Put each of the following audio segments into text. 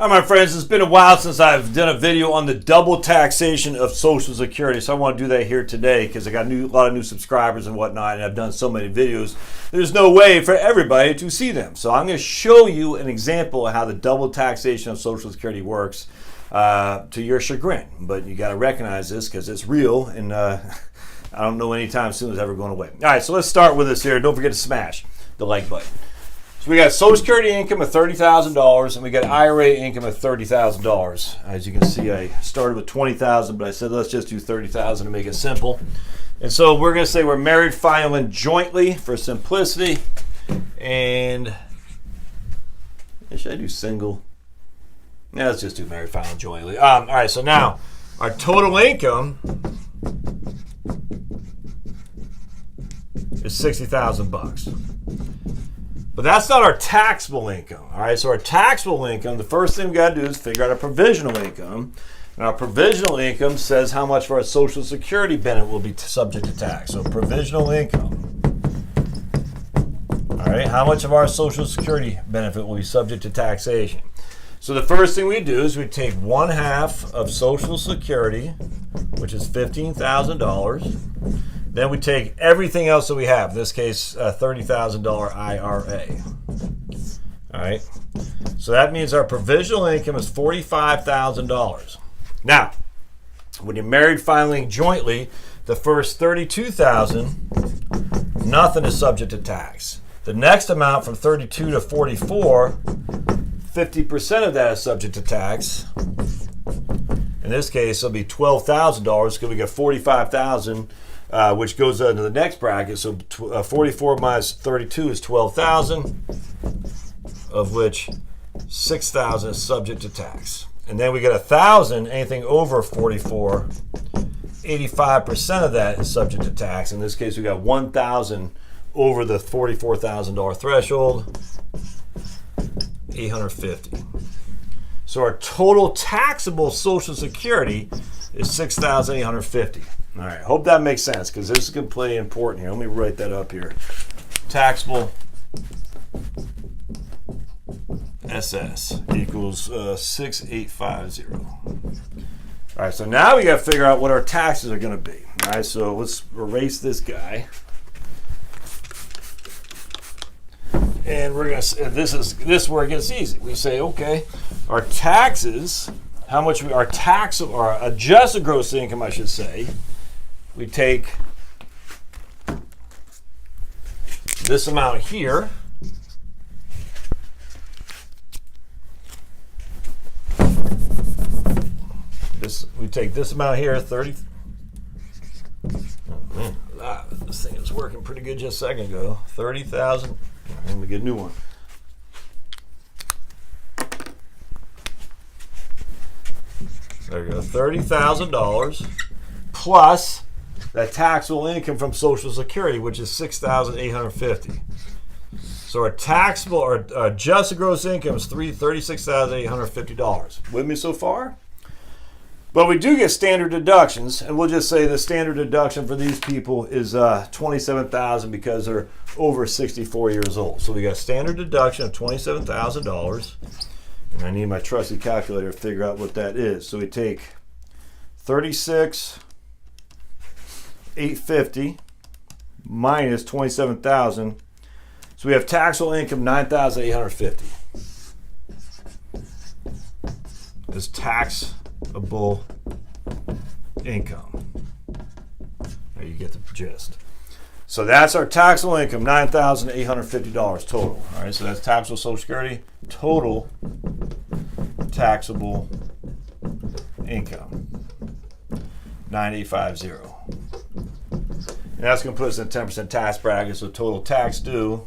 All right, my friends, it's been a while since I've done a video on the double taxation of Social Security, so I want to do that here today because I got a lot of new subscribers and whatnot, and I've done so many videos. There's no way for everybody to see them. So I'm going to show you an example of how the double taxation of Social Security works to your chagrin. But you got to recognize this because it's real, and I don't know anytime soon it's ever going away. All right, so let's start with this here. Don't forget to smash the like button. So we got Social Security income of $30,000, and we got IRA income of $30,000. As you can see, I started with $20,000, but I said let's just do $30,000 to make it simple. And so we're going to say we're married filing jointly for simplicity. And should I do single? Yeah, let's just do married filing jointly. All right, so now our total income is $60,000. But that's not our taxable income. All right, so our taxable income, the first thing we got to do is figure out our provisional income. And our provisional income says how much of our Social Security benefit will be subject to tax. So provisional income. All right, how much of our Social Security benefit will be subject to taxation? So the first thing we do is we take 1/2 of Social Security, which is $15,000. Then we take everything else that we have. In this case, $30,000 IRA. All right. So that means our provisional income is $45,000. Now, when you're married filing jointly, the first $32,000, nothing is subject to tax. The next amount from 32 to 44, 50% of that is subject to tax. In this case, it'll be $12,000 because we got $45,000. Which goes into the next bracket. So 44 minus 32 is 12,000, of which 6,000 is subject to tax. And then we get 1,000, anything over 44, 85% of that is subject to tax. In this case, we got 1,000 over the $44,000 threshold, 850. So our total taxable Social Security is 6,850. All right, hope that makes sense because this is going to play important here. Let me write that up here. Taxable SS equals 6,850. All right, so now we got to figure out what our taxes are going to be. All right, so let's erase this guy. And we're going to, this is where it gets easy. We say, okay, our taxes, how much our taxable, or adjusted gross income, I should say, we take this amount here, we take this amount here, 30. Oh man, this thing was working pretty good just a second ago. 30,000. Let me get a new one. There we go. $30,000 plus that taxable income from Social Security, which is $6,850. So our taxable or adjusted gross income is $36,850. With me so far? But we do get standard deductions, and we'll just say the standard deduction for these people is $27,000 because they're over 64 years old. So we got standard deduction of $27,000, and I need my trusty calculator to figure out what that is. So we take 36,850 minus 27,000. So we have taxable income 9,850. Is taxable income. There you get the gist. So that's our taxable income, $9,850 total. All right, so that's taxable Social Security, total taxable income, 9,850. And that's going to put us in a 10% tax bracket, so total tax due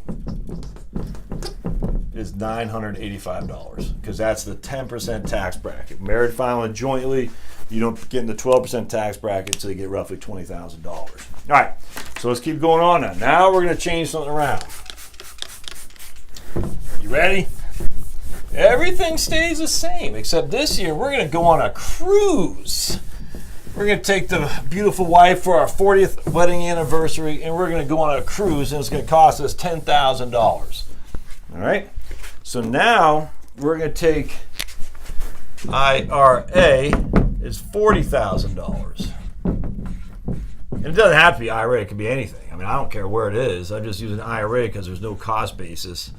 is $985 because that's the 10% tax bracket. Married filing jointly, you don't get in the 12% tax bracket until you get roughly $20,000. All right, so let's keep going on now. Now we're going to change something around. You ready? Everything stays the same, except this year we're going to go on a cruise. We're going to take the beautiful wife for our 40th wedding anniversary, and we're going to go on a cruise, and it's going to cost us $10,000. All right? So now we're going to take IRA is $40,000. And it doesn't have to be IRA. It could be anything. I mean, I don't care where it is. I just use an IRA because there's no cost basis.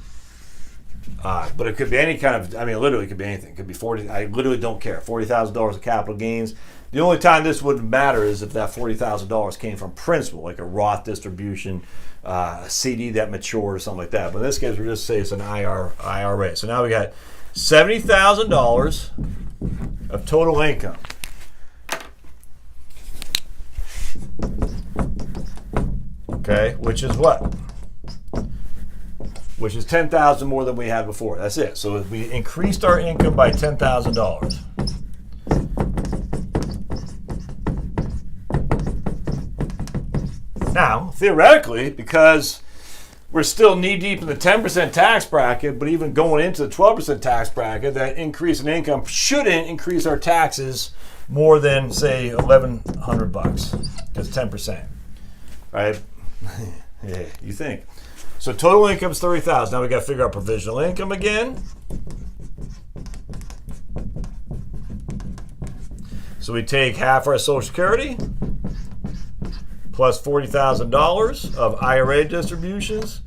But it could be any kind of, I mean, literally it could be anything. It could be 40, I literally don't care. $40,000 of capital gains. The only time this wouldn't matter is if that $40,000 came from principal, like a Roth distribution, a CD that matured or something like that. But in this case, we're just saying it's an IRA. So now we got $70,000 of total income. Okay, which is what? Which is $10,000 more than we had before. That's it. So we increased our income by $10,000. Now, theoretically, because we're still knee-deep in the 10% tax bracket, but even going into the 12% tax bracket, that increase in income shouldn't increase our taxes more than, say, $1,100. That's 10%. Right? Yeah, you think. So total income is $30,000. Now we got to figure out provisional income again. So we take half our Social Security plus $40,000 of IRA distributions.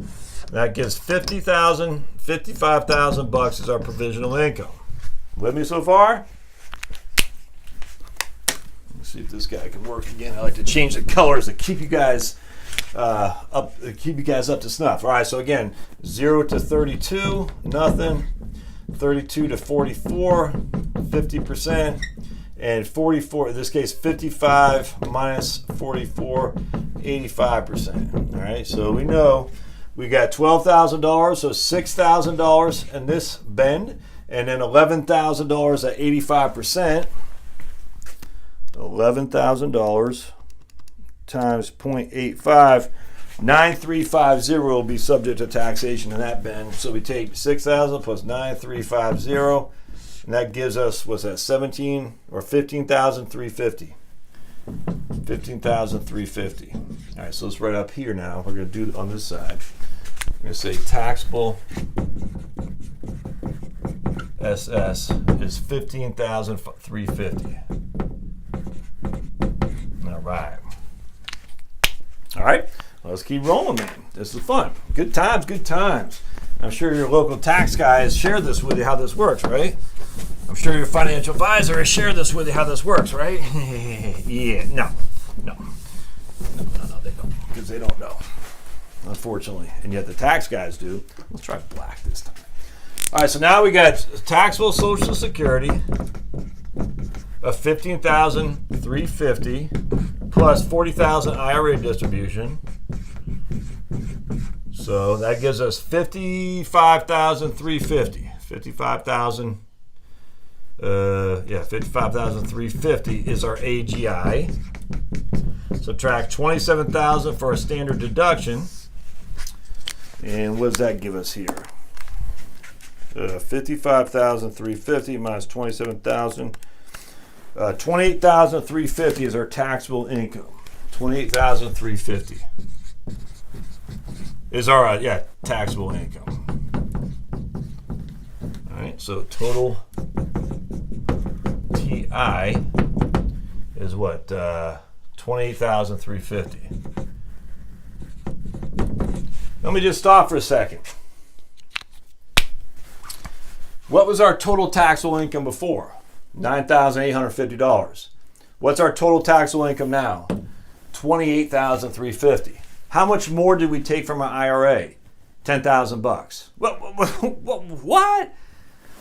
That gives $50,000, $55,000 is our provisional income. With me so far? Let's see if this guy can work again. I like to change the colors to keep you guys up to snuff. All right, so again, 0 to 32, nothing. 32 to 44, 50%. And 44, in this case, 55 minus 44, 85%. All right, so we know we got $12,000, so $6,000 in this bend, and then $11,000 at 85%. $11,000 times 0.85, 9350 will be subject to taxation in that bend. So we take 6,000 plus 9350, and that gives us, what's that, 17 or 15,350. 15,350. All right, so let's write up here now. We're going to do it on this side. We're going to say taxable SS is 15,350. All right. All right, let's keep rolling, man. This is fun. Good times, good times. I'm sure your local tax guy has shared this with you how this works, right? I'm sure your financial advisor has shared this with you how this works, right? Yeah, no, they don't, because they don't know, unfortunately. And yet the tax guys do. Let's try black this time. All right, so now we got taxable Social Security of $15,350 plus $40,000 IRA distribution. So that gives us $55,350. $55,350 is our AGI. Subtract $27,000 for a standard deduction. And what does that give us here? $55,350 minus $27,000. $28,350 is our taxable income. $28,350 is our taxable income. All right, so total TI is what? $28,350. Let me just stop for a second. What was our total taxable income before? $9,850. What's our total taxable income now? $28,350. How much more did we take from our IRA? $10,000. What?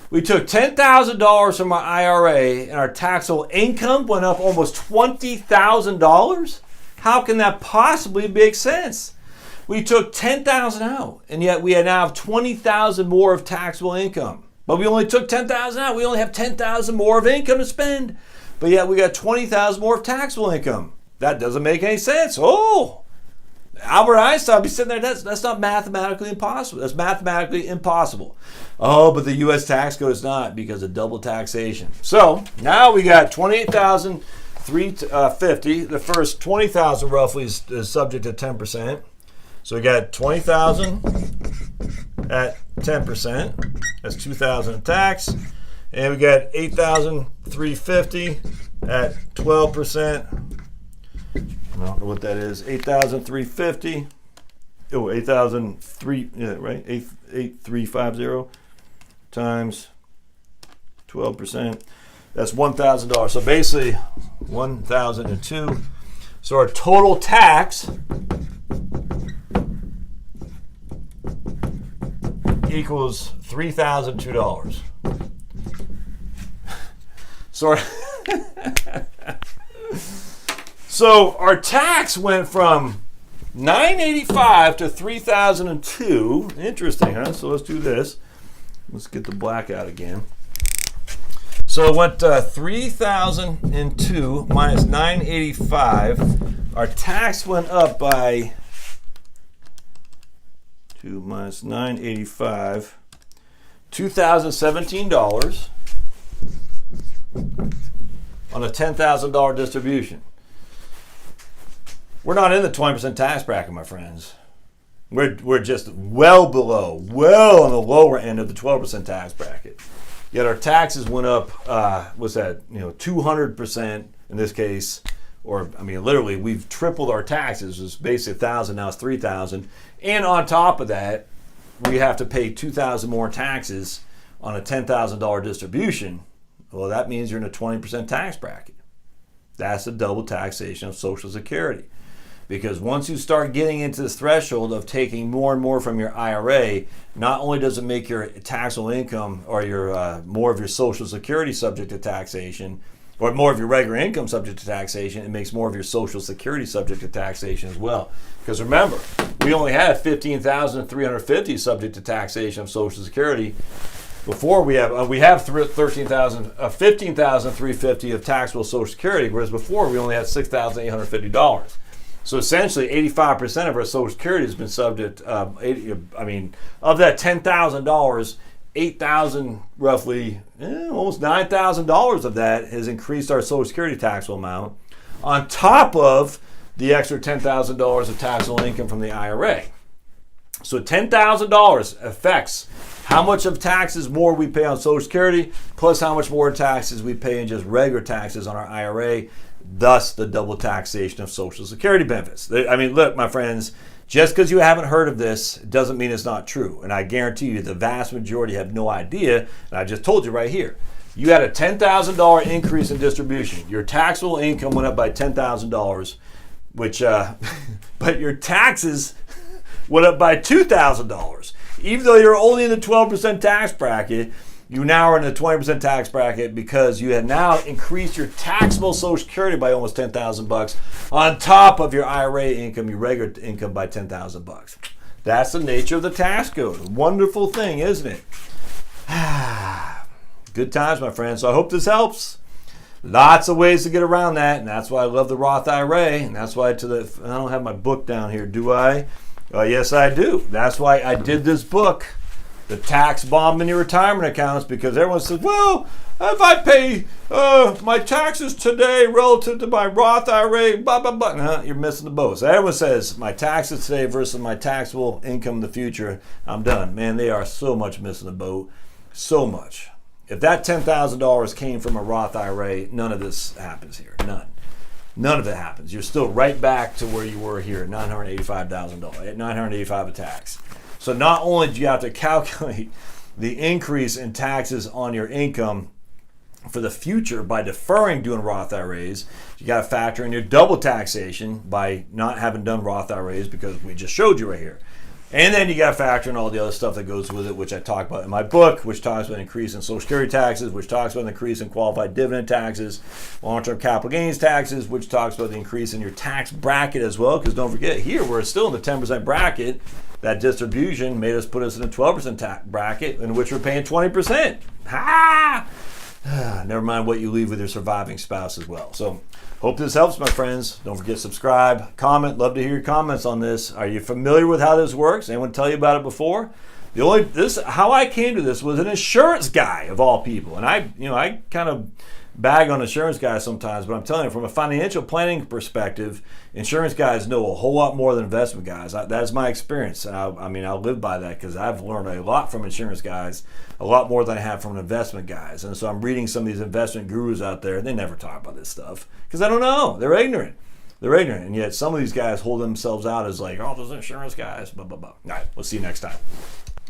We took $10,000 from our IRA and our taxable income went up almost $20,000? How can that possibly make sense? We took $10,000 out, and yet we now have $20,000 more of taxable income. But we only took $10,000 out. We only have $10,000 more of income to spend. But yet we got $20,000 more of taxable income. That doesn't make any sense. Oh, Albert Einstein would be sitting there. That's not mathematically impossible. That's mathematically impossible. Oh, but the U.S. tax code is not because of double taxation. So now we got $28,350. The first $20,000 roughly is subject to 10%. So we got $20,000 at 10%. That's $2,000 in tax. And we got 8,350 at 12%. I don't know what that is. 8,350. Oh, 8,003, yeah, right? 8,350 times 12%. That's $1,000. So basically, 1,002. So our total tax equals $3,002. So our tax went from $985 to $3,002. Interesting, huh? So let's do this. Let's get the black out again. So it went 3,002 minus 985. Our tax went up by 2 minus 985, $2,017 on a $10,000 distribution. We're not in the 20% tax bracket, my friends. We're just well on the lower end of the 12% tax bracket. Yet our taxes went up, what's that, 200% in this case, or I mean, literally, we've tripled our taxes. It's basically 1,000, now it's 3,000. And on top of that, we have to pay 2,000 more taxes on a $10,000 distribution. Well, that means you're in a 20% tax bracket. That's the double taxation of Social Security. Because once you start getting into this threshold of taking more and more from your IRA, not only does it make your taxable income or your more of your Social Security subject to taxation, or more of your regular income subject to taxation, it makes more of your Social Security subject to taxation as well. Because remember, we only had 15,350 subject to taxation of Social Security. Before we have 15,350 of taxable Social Security, whereas before we only had $6,850. So essentially, 85% of our Social Security has been subject. Of that $10,000, 8,000 roughly, almost $9,000 of that has increased our Social Security taxable amount, on top of the extra $10,000 of taxable income from the IRA. So $10,000 affects how much of taxes more we pay on Social Security, plus how much more taxes we pay in just regular taxes on our IRA. Thus, the double taxation of Social Security benefits. I mean, look, my friends, just because you haven't heard of this doesn't mean it's not true. And I guarantee you the vast majority have no idea. And I just told you right here. You had a $10,000 increase in distribution. Your taxable income went up by $10,000, which, but your taxes went up by $2,000. Even though you're only in the 12% tax bracket, you now are in the 20% tax bracket because you have now increased your taxable Social Security by almost $10,000 on top of your IRA income, your regular income by $10,000. That's the nature of the tax code. Wonderful thing, isn't it? Good times, my friends. So I hope this helps. Lots of ways to get around that, and that's why I love the Roth IRA, and that's why I don't have my book down here, do I? Yes, I do. That's why I did this book, The Tax Bomb in Your Retirement Accounts, because everyone says, well, if I pay my taxes today relative to my Roth IRA, blah, blah, blah. No, you're missing the boat. So everyone says my taxes today versus my taxable income in the future, I'm done. Man, they are so much missing the boat. So much. If that $10,000 came from a Roth IRA, none of this happens here. None. None of it happens. You're still right back to where you were here, $985,000, at $985 a tax. So not only do you have to calculate the increase in taxes on your income for the future by deferring doing Roth IRAs, you got to factor in your double taxation by not having done Roth IRAs because we just showed you right here. And then you got to factor in all the other stuff that goes with it, which I talk about in my book, which talks about an increase in Social Security taxes, which talks about an increase in qualified dividend taxes, long-term capital gains taxes, which talks about the increase in your tax bracket as well. Because don't forget, here we're still in the 10% bracket. That distribution made us put us in a 12% tax bracket in which we're paying 20%. Ha! Never mind what you leave with your surviving spouse as well. So hope this helps, my friends. Don't forget to subscribe, comment. Love to hear your comments on this. Are you familiar with how this works? Anyone tell you about it before? How I came to this was an insurance guy of all people, and I kind of bag on insurance guys sometimes, but I'm telling you, from a financial planning perspective, insurance guys know a whole lot more than investment guys. That's my experience. I mean, I live by that because I've learned a lot from insurance guys, a lot more than I have from investment guys. And so I'm reading some of these investment gurus out there. They never talk about this stuff because I don't know. They're ignorant. They're ignorant, and yet some of these guys hold themselves out as like, oh, those insurance guys, blah, blah, blah. All right, we'll see you next time.